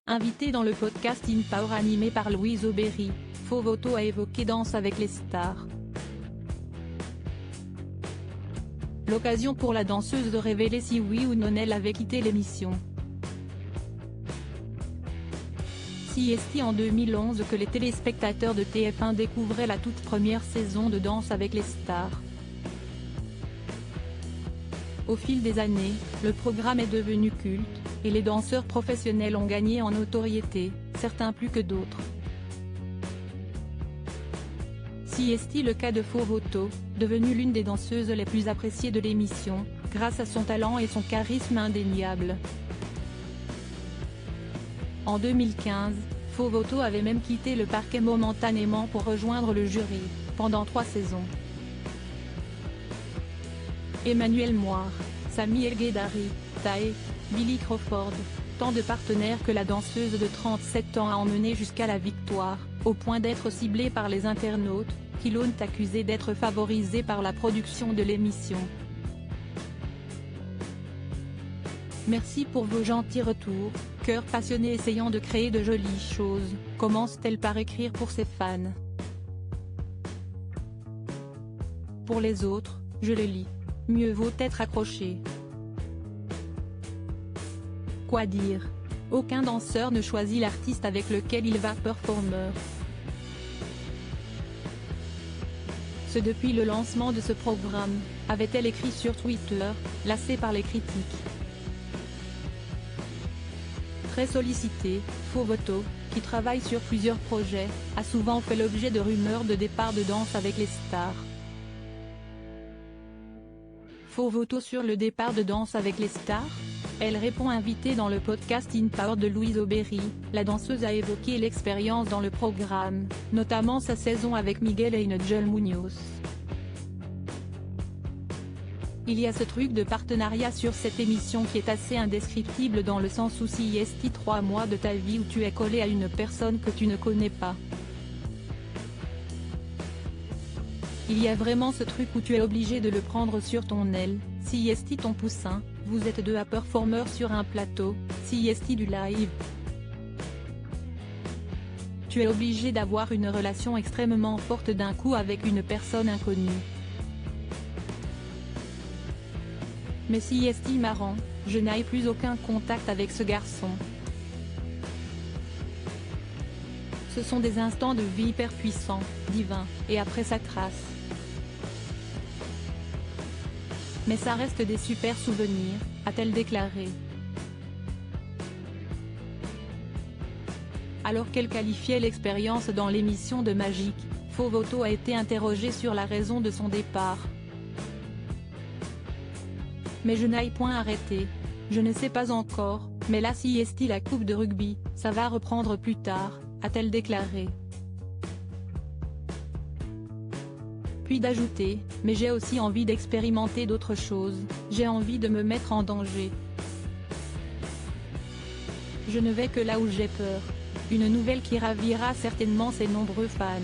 Invité dans le podcast In Power animé par Louise Aubéry, Faux Voto a évoqué Danse avec les stars. L'occasion pour la danseuse de révéler si oui ou non elle avait quitté l'émission. Si est-il en 2011 que les téléspectateurs de TF1 découvraient la toute première saison de Danse avec les stars. Au fil des années, le programme est devenu culte, et les danseurs professionnels ont gagné en notoriété, certains plus que d'autres. Si est-il le cas de Faux Voto, devenue l'une des danseuses les plus appréciées de l'émission, grâce à son talent et son charisme indéniable. En 2015, Faux Voto avait même quitté le parquet momentanément pour rejoindre le jury, pendant 3 saisons. Emmanuel Moir, Samy El Guedari, Tae, Billy Crawford, tant de partenaires que la danseuse de 37 ans a emmené jusqu'à la victoire, au point d'être ciblée par les internautes, qui l'ont accusée d'être favorisée par la production de l'émission. Merci pour vos gentils retours, cœur passionné essayant de créer de jolies choses, commence-t-elle par écrire pour ses fans. Pour les autres, je le lis. Mieux vaut être accroché. Quoi dire? Aucun danseur ne choisit l'artiste avec lequel il va performer. Ce depuis le lancement de ce programme, avait-elle écrit sur Twitter, lassée par les critiques. Très sollicité, Faux Voto, qui travaille sur plusieurs projets, a souvent fait l'objet de rumeurs de départ de Danse avec les stars. Faux Voto sur le départ de Danse avec les stars? Elle répond invitée dans le podcast In Power de Louise Aubéry, la danseuse a évoqué l'expérience dans le programme, notamment sa saison avec Miguel et Angel Muñoz. Il y a ce truc de partenariat sur cette émission qui est assez indescriptible dans le sens où si est 3 mois de ta vie où tu es collé à une personne que tu ne connais pas. Il y a vraiment ce truc où tu es obligé de le prendre sur ton aile, si est ton poussin, vous êtes deux à performer sur un plateau, si est du live. Tu es obligé d'avoir une relation extrêmement forte d'un coup avec une personne inconnue. Mais si est marrant, je n'ai plus aucun contact avec ce garçon. Ce sont des instants de vie hyper puissants, divins, et après ça trace. Mais ça reste des super souvenirs, a-t-elle déclaré. Alors qu'elle qualifiait l'expérience dans l'émission de magique, Faux Voto a été interrogée sur la raison de son départ. Mais je n'ai point arrêté. Je ne sais pas encore, mais là si est la coupe de rugby, ça va reprendre plus tard, a-t-elle déclaré. Puis d'ajouter, mais j'ai aussi envie d'expérimenter d'autres choses, j'ai envie de me mettre en danger. Je ne vais que là où j'ai peur. Une nouvelle qui ravira certainement ses nombreux fans.